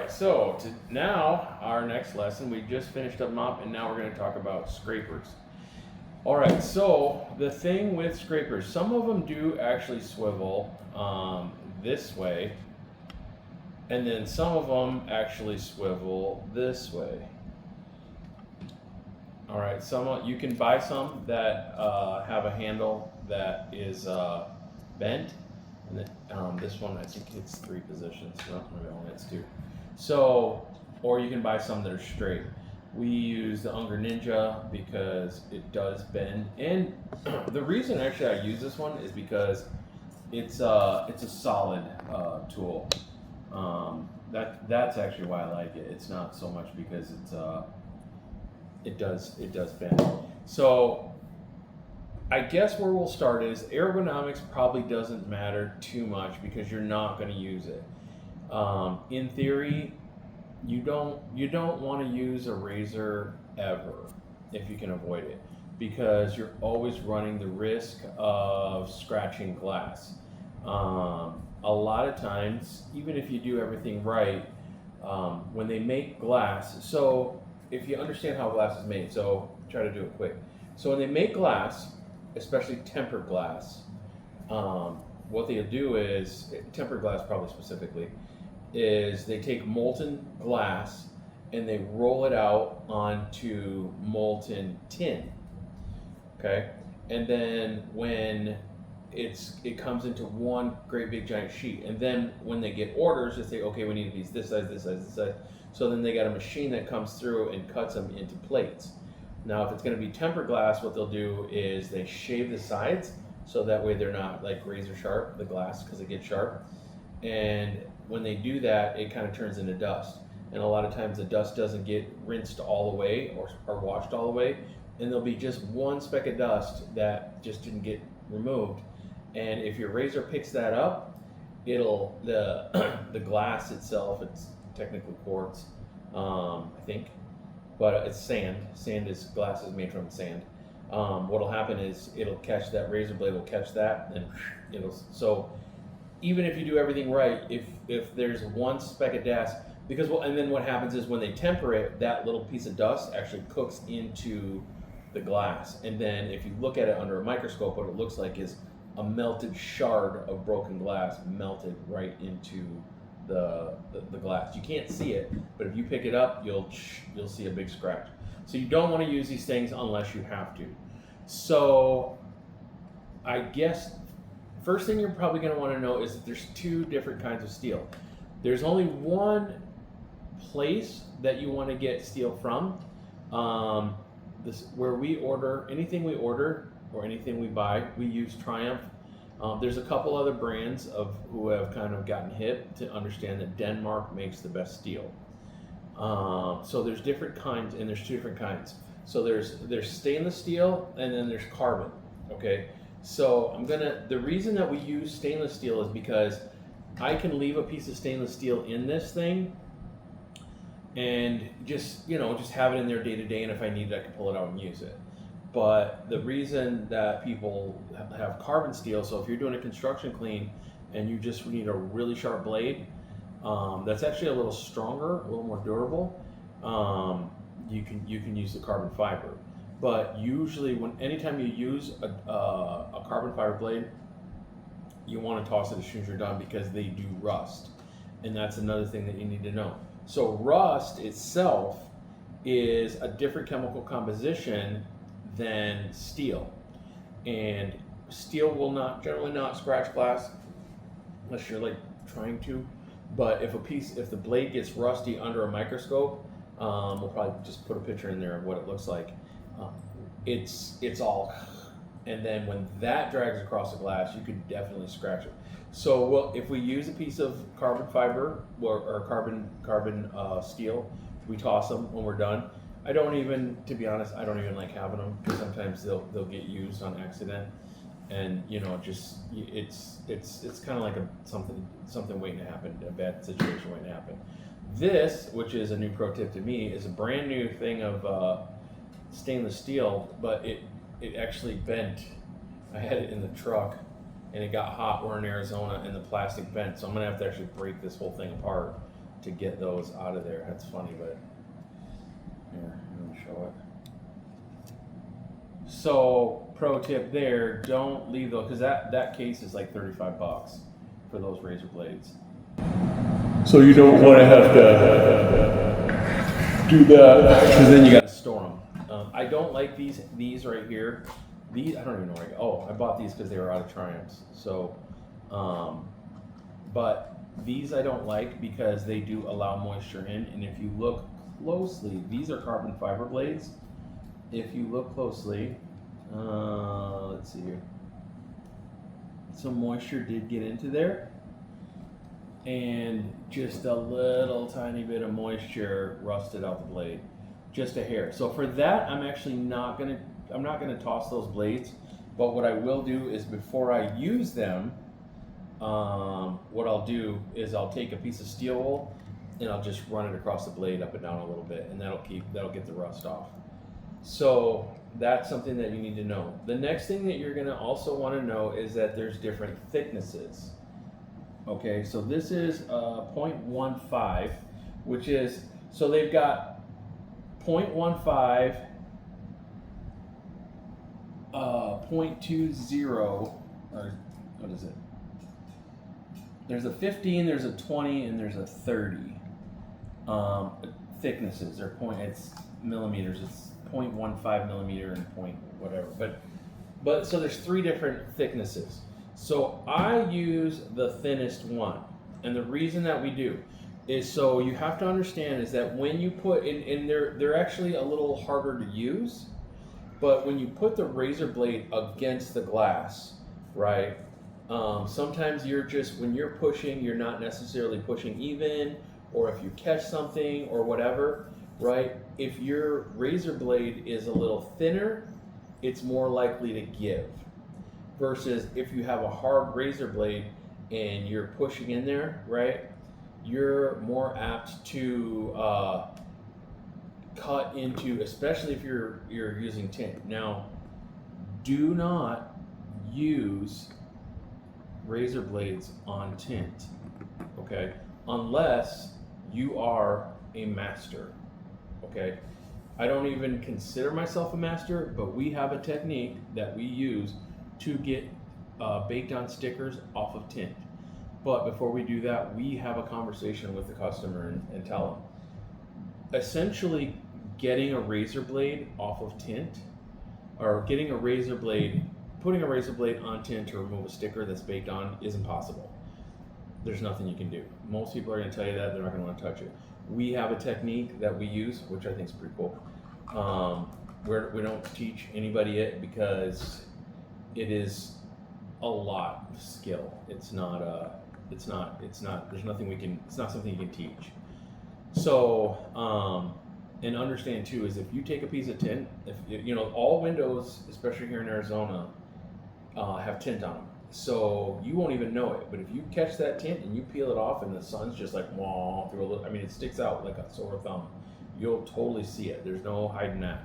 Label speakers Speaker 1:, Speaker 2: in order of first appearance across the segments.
Speaker 1: right, so now our next lesson, we just finished up mop and now we're going to talk about scrapers. All right, so the thing with scrapers, some of them do actually swivel this way, and then some of them actually swivel this way. All right, you can buy some that have a handle that is bent, and then, this one I think it's 3 positions. No, maybe only it's 2. So, or you can buy some that are straight. We use the Unger Ninja because it does bend, and the reason actually I use this one is because it's a solid tool. That's actually why I like it. It's not so much because it does bend. So I guess where we'll start is ergonomics probably doesn't matter too much because you're not going to use it. In theory, you don't want to use a razor ever if you can avoid it, because you're always running the risk of scratching glass. A lot of times, even if you do everything right, when they make glass, so if you understand how glass is made, so try to do it quick. So when they make glass, especially tempered glass, what they'll do is, tempered glass probably specifically, is they take molten glass and they roll it out onto molten tin, okay? And then when it comes into one great big giant sheet, and then when they get orders, they say, okay, we need a piece this size, this size, this size. So then they got a machine that comes through and cuts them into plates. Now, if it's going to be tempered glass, what they'll do is they shave the sides so that way they're not like razor sharp, the glass, because it gets sharp. And when they do that, it kind of turns into dust. And a lot of times the dust doesn't get rinsed all the way or washed all the way. And there'll be just one speck of dust that just didn't get removed. And if your razor picks that up, the glass itself, it's technically quartz, I think, but it's sand. Glass is made from sand. What'll happen is it'll catch that razor blade, will catch that, and so even if you do everything right, if there's one speck of dust, and then what happens is when they temper it, that little piece of dust actually cooks into the glass, and then if you look at it under a microscope, what it looks like is a melted shard of broken glass melted right into the glass. You can't see it, but if you pick it up, you'll see a big scratch. So you don't want to use these things unless you have to. So I guess first thing you're probably going to want to know is that there's 2 different kinds of steel. There's only one place that you want to get steel from. Where we order anything we order or anything we buy, we use Triumph. There's a couple other brands who have kind of gotten hip to understand that Denmark makes the best steel. So there's different kinds, and there's 2 different kinds. So there's stainless steel, and then there's carbon. Okay. So the reason that we use stainless steel is because I can leave a piece of stainless steel in this thing and just have it in there day to day, and if I need it, I can pull it out and use it. But the reason that people have carbon steel, so if you're doing a construction clean and you just need a really sharp blade, that's actually a little stronger, a little more durable, you can use the carbon fiber. But usually, anytime you use a carbon fiber blade, you want to toss it as soon as you're done because they do rust, and that's another thing that you need to know. So rust itself is a different chemical composition than steel, and steel will generally not scratch glass unless you're like trying to. But if the blade gets rusty under a microscope, we'll probably just put a picture in there of what it looks like. It's all, and then when that drags across the glass, you could definitely scratch it. So if we use a piece of carbon fiber or carbon steel, we toss them when we're done. To be honest, I don't even like having them because sometimes they'll get used on accident, and it's kind of like something waiting to happen, a bad situation waiting to happen. This, which is a new pro tip to me, is a brand new thing of stainless steel, but it actually bent. I had it in the truck, and it got hot. We're in Arizona, and the plastic bent, so I'm gonna have to actually break this whole thing apart to get those out of there. That's funny, but here, I'm gonna show it. So pro tip there, don't leave those, because that case is like $35 for those razor blades.
Speaker 2: So you don't want to have to do that,
Speaker 1: because then you got to store them. I don't like these right here. These I don't even know where I got. Oh, I bought these because they were out of Triumphs. So, but these I don't like because they do allow moisture in. And if you look closely, these are carbon fiber blades. If you look closely, let's see here. Some moisture did get into there, and just a little tiny bit of moisture rusted out the blade, just a hair. So for that, I'm actually not gonna toss those blades. But what I will do is before I use them, what I'll do is I'll take a piece of steel wool and I'll just run it across the blade up and down a little bit, and that'll get the rust off. So that's something that you need to know. The next thing that you're gonna also want to know is that there's different thicknesses. Okay, so this is 0.15, which is, so they've got 0.15, 0.20, or what is it? There's a 15, there's a 20, and there's a 30 thicknesses. It's millimeters. It's 0.15 millimeter and point whatever. But so there's 3 different thicknesses. So I use the thinnest one, and the reason that we do is, so you have to understand is that when you put in, they're actually a little harder to use, but when you put the razor blade against the glass, right? Sometimes when you're pushing, you're not necessarily pushing even, or if you catch something or whatever, right? If your razor blade is a little thinner, it's more likely to give. Versus if you have a hard razor blade and you're pushing in there, right? You're more apt to cut into, especially if you're using tint. Now, do not use razor blades on tint, okay? Unless you are a master, okay? I don't even consider myself a master, but we have a technique that we use to get baked on stickers off of tint. But before we do that, we have a conversation with the customer and tell them, essentially getting a razor blade off of tint, or putting a razor blade on tint to remove a sticker that's baked on is impossible. There's nothing you can do. Most people are going to tell you that, they're not going to want to touch it. We have a technique that we use, which I think is pretty cool. We don't teach anybody it because it is a lot of skill. It's not there's nothing it's not something you can teach. So, and understand too, is if you take a piece of tint, all windows, especially here in Arizona, have tint on them. So you won't even know it, but if you catch that tint and you peel it off and the sun's just like, wah, through a little, it sticks out like a sore thumb. You'll totally see it. There's no hiding that.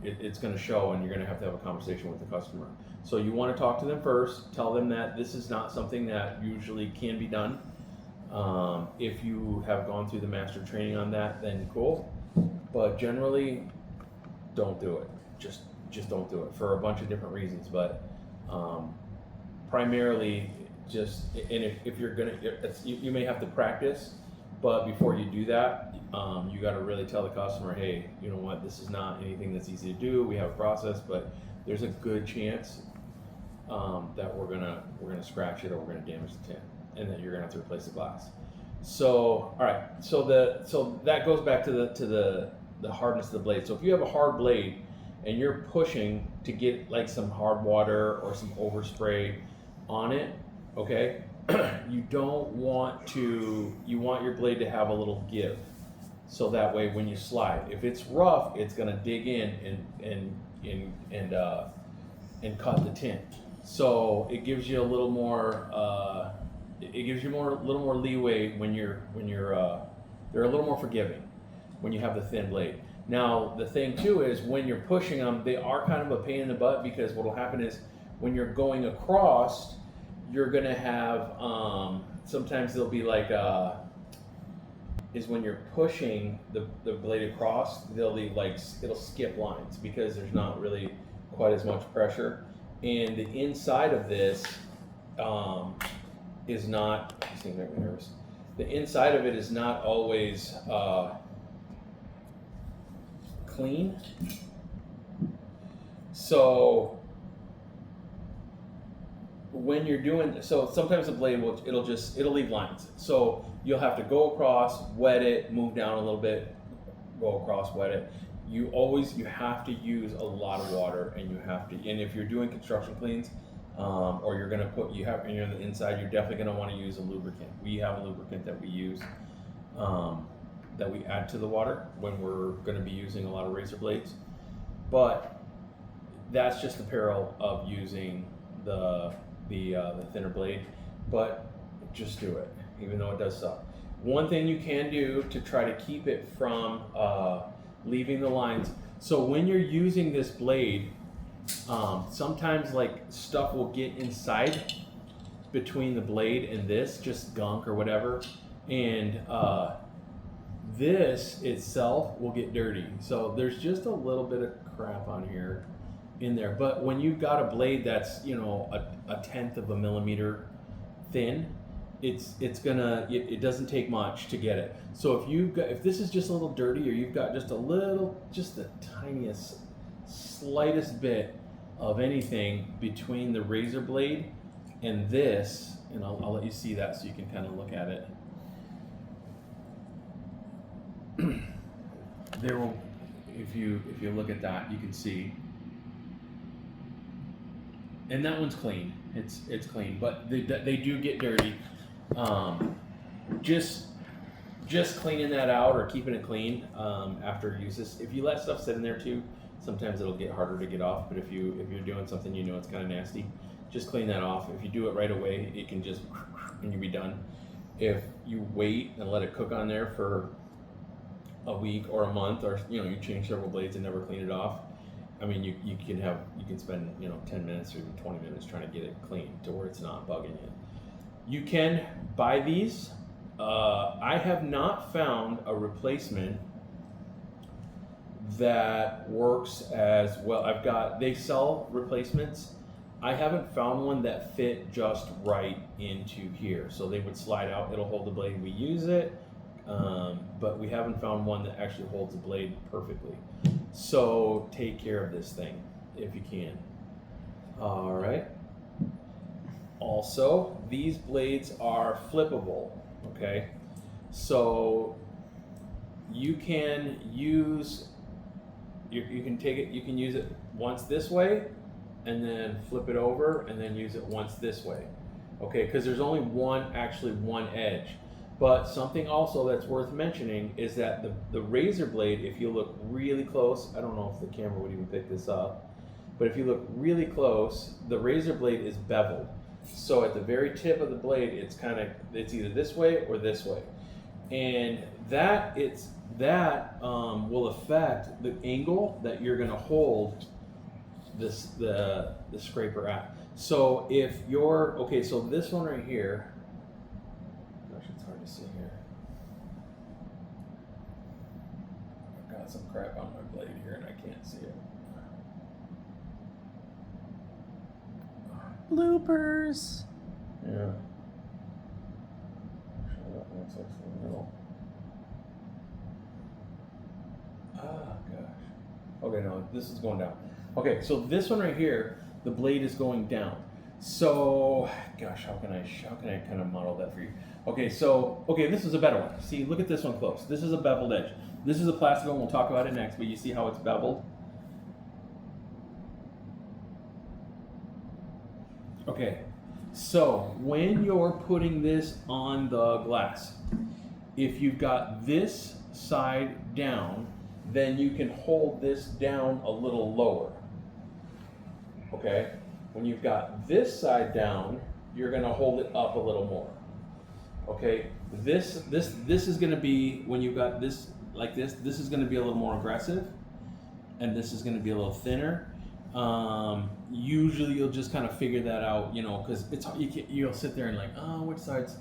Speaker 1: It's going to show, and you're going to have a conversation with the customer. So you want to talk to them first, tell them that this is not something that usually can be done. If you have gone through the master training on that, then cool. But generally, don't do it. Just don't do it for a bunch of different reasons. But primarily, if you're gonna, you may have to practice. But before you do that, you got to really tell the customer, hey, you know what, this is not anything that's easy to do. We have a process, but there's a good chance that we're gonna scratch it, or we're gonna damage the tint, and then you're gonna have to replace the glass. So, all right. So that goes back to the hardness of the blade. So if you have a hard blade and you're pushing to get like some hard water or some overspray on it, okay, you want your blade to have a little give, so that way when you slide, if it's rough, it's gonna dig in and cut the tint. So it gives you a little more little more leeway when they're a little more forgiving when you have the thin blade. Now the thing too is when you're pushing them, they are kind of a pain in the butt, because what will happen is when you're going across, you're gonna have sometimes they'll be like, is when you're pushing the blade across, they'll leave like, it'll skip lines because there's not really quite as much pressure. And the inside of this is not, I think I'm nervous. The inside of it is not always clean. So when you're doing, so sometimes the blade it'll leave lines. So you'll have to go across, wet it, move down a little bit, go across, wet it. You have to use a lot of water, and and if you're doing construction cleans, or you're gonna put, and you're on the inside, you're definitely gonna want to use a lubricant. We have a lubricant that we use, that we add to the water when we're gonna be using a lot of razor blades. But that's just the peril of using the thinner blade, but just do it, even though it does suck. One thing you can do to try to keep it from leaving the lines, so when you're using this blade, sometimes like stuff will get inside between the blade and this, just gunk or whatever, and this itself will get dirty. So there's just a little bit of crap on here in there, but when you've got a blade that's, you know, a 1/10 of a millimeter thin, it doesn't take much to get it. So if this is just a little dirty, or you've got just the tiniest, slightest bit of anything between the razor blade and this, and I'll let you see that so you can kind of look at it. There will, if you look at that, you can see. And that one's clean. It's clean, but they do get dirty. Just cleaning that out or keeping it clean after uses. If you let stuff sit in there too, sometimes it'll get harder to get off. But if you're doing something you know it's kind of nasty, just clean that off. If you do it right away, it can just and you'll be done. If you wait and let it cook on there for a week or a month, or you change several blades and never clean it off, I mean, you can spend 10 minutes or even 20 minutes trying to get it clean to where it's not bugging you. You can buy these. I have not found a replacement that works as well. They sell replacements. I haven't found one that fit just right into here. So they would slide out, it'll hold the blade, we use it, but we haven't found one that actually holds the blade perfectly. So take care of this thing if you can. All right. Also, these blades are flippable, okay? So you can use, you can take it, you can use it once this way, and then flip it over, and then use it once this way, okay? Because there's only one edge. But something also that's worth mentioning is that the razor blade, if you look really close, I don't know if the camera would even pick this up, but if you look really close, the razor blade is beveled. So at the very tip of the blade, it's either this way or this way. And that will affect the angle that you're gonna hold the scraper at. So if you're, okay, so this one right here, hard to see here. I've got some crap on my blade here and I can't see it.
Speaker 3: Bloopers.
Speaker 1: Yeah. Actually, that looks like the middle. Ah, gosh. Okay, no, this is going down. Okay, so this one right here, the blade is going down. So, gosh, how can I kind of model that for you? Okay, this is a better one. See, look at this one close. This is a beveled edge. This is a plastic one. We'll talk about it next, but you see how it's beveled? Okay, so when you're putting this on the glass, if you've got this side down, then you can hold this down a little lower. Okay? When you've got this side down, you're going to hold it up a little more. Okay, this is going to be, when you've got this like this is going to be a little more aggressive, and this is going to be a little thinner. Usually you'll just kind of figure that out, because it's, you'll sit there and like, oh, which side's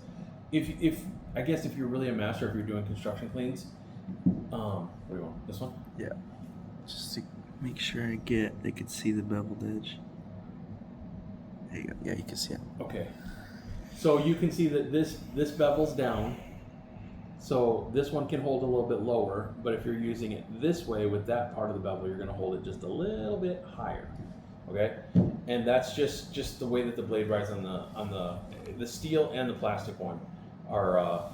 Speaker 1: if I guess if you're really a master, if you're doing construction cleans, what do you want? This one?
Speaker 3: Yeah. Just to make sure they could see the beveled edge. There you go. Yeah, you can see it.
Speaker 1: Okay. So you can see that this bevels down. So this one can hold a little bit lower, but if you're using it this way with that part of the bevel, you're going to hold it just a little bit higher. Okay, and that's just the way that the blade rides on the steel and the plastic one are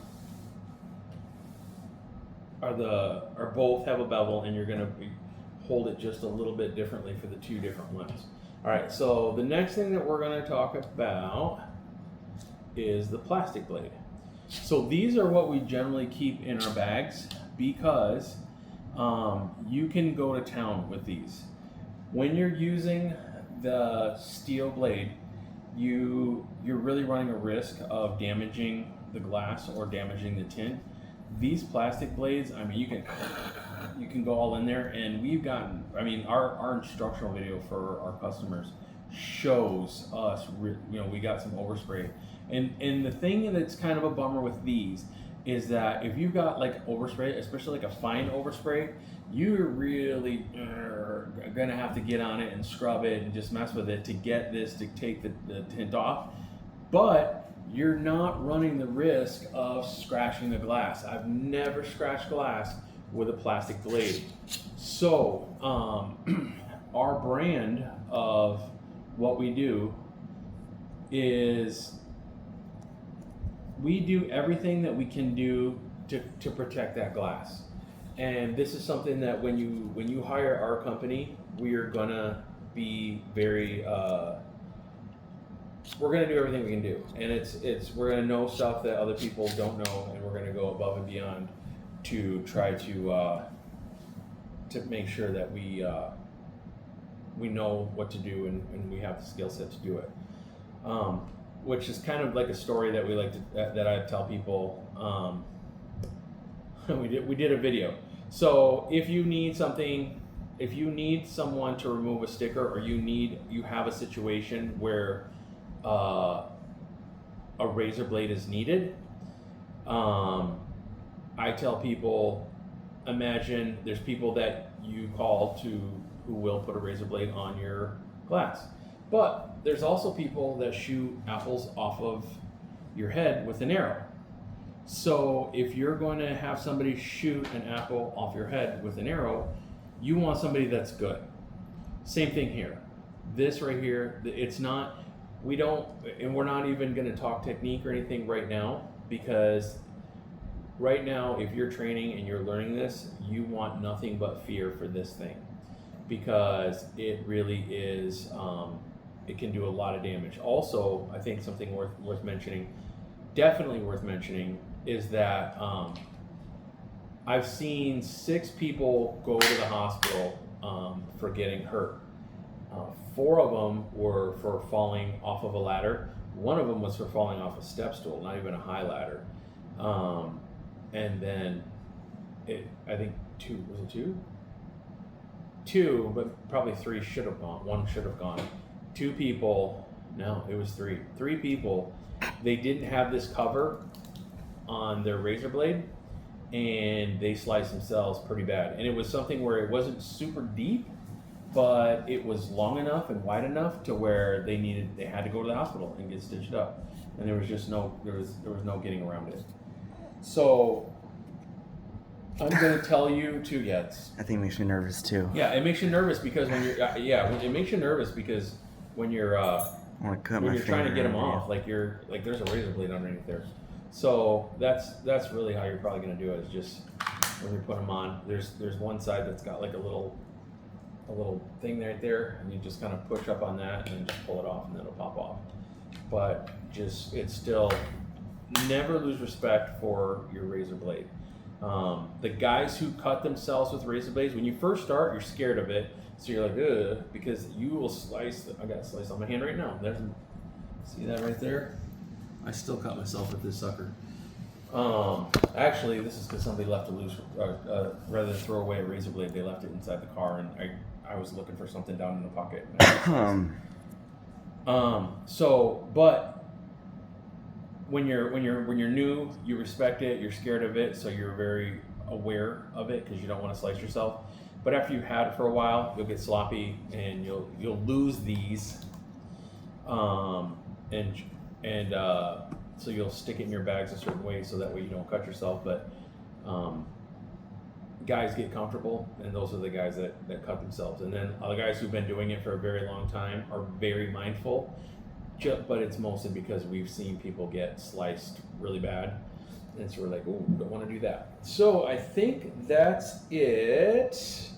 Speaker 1: both have a bevel, and you're going to hold it just a little bit differently for the two different ones. All right, so the next thing that we're going to talk about is the plastic blade. So these are what we generally keep in our bags because you can go to town with these. When you're using the steel blade, you're really running a risk of damaging the glass or damaging the tin. These plastic blades, I mean, you can go all in there, and we've gotten, I mean, our instructional video for our customers shows us, we got some overspray. And the thing that's kind of a bummer with these is that if you've got like overspray, especially like a fine overspray, you're really gonna have to get on it and scrub it and just mess with it to get this to take the tint off. But you're not running the risk of scratching the glass. I've never scratched glass with a plastic blade. So our brand of what we do is we do everything that we can do to protect that glass. And this is something that when you hire our company, we are gonna be very we're gonna do everything we can do, and we're gonna know stuff that other people don't know, and we're gonna go above and beyond to try to make sure that we know what to do and we have the skill set to do it. Which is kind of like a story that we like to that I tell people. We did a video. So if you need something, if you need someone to remove a sticker, or you have a situation where a razor blade is needed, I tell people, imagine there's people that you call who will put a razor blade on your glass. But there's also people that shoot apples off of your head with an arrow. So if you're going to have somebody shoot an apple off your head with an arrow, you want somebody that's good. Same thing here. This right here, we're not even going to talk technique or anything right now, because right now, if you're training and you're learning this, you want nothing but fear for this thing, because it really is, it can do a lot of damage. Also, I think something worth mentioning, definitely worth mentioning, is that I've seen 6 people go to the hospital for getting hurt. 4 of them were for falling off of a ladder. 1 of them was for falling off a step stool, not even a high ladder. And then I think 2, was it 2? 2, but probably 3 should have gone. 1 should have gone. 2 people, no, it was 3. 3 people, they didn't have this cover on their razor blade, and they sliced themselves pretty bad. And it was something where it wasn't super deep, but it was long enough and wide enough to where they had to go to the hospital and get stitched up. And there was just no getting around it. So I'm going to tell you to,
Speaker 3: I think it makes me nervous too.
Speaker 1: Yeah, it makes you nervous because when you're, it makes you nervous because when you're, when you're trying to get them off, like there's a razor blade underneath there. So that's really how you're probably going to do it, is just when you put them on, there's one side that's got like a little thing right there, and you just kind of push up on that and then just pull it off, and then it'll pop off. But it's still, never lose respect for your razor blade. The guys who cut themselves with razor blades, when you first start, you're scared of it, so you're like, ugh, because you will slice. I got a slice on my hand right now. See that right there? I still cut myself with this sucker. Actually, this is because somebody left it loose. Rather than throw away a razor blade, they left it inside the car, and I was looking for something down in the pocket. But when you're new, you respect it, you're scared of it, so you're very aware of it because you don't want to slice yourself. But after you've had it for a while, you'll get sloppy and you'll lose these, and so you'll stick it in your bags a certain way so that way you don't cut yourself. But guys get comfortable, and those are the guys that cut themselves. And then other guys who've been doing it for a very long time are very mindful. But it's mostly because we've seen people get sliced really bad, and so we're like, oh, don't want to do that. So I think that's it.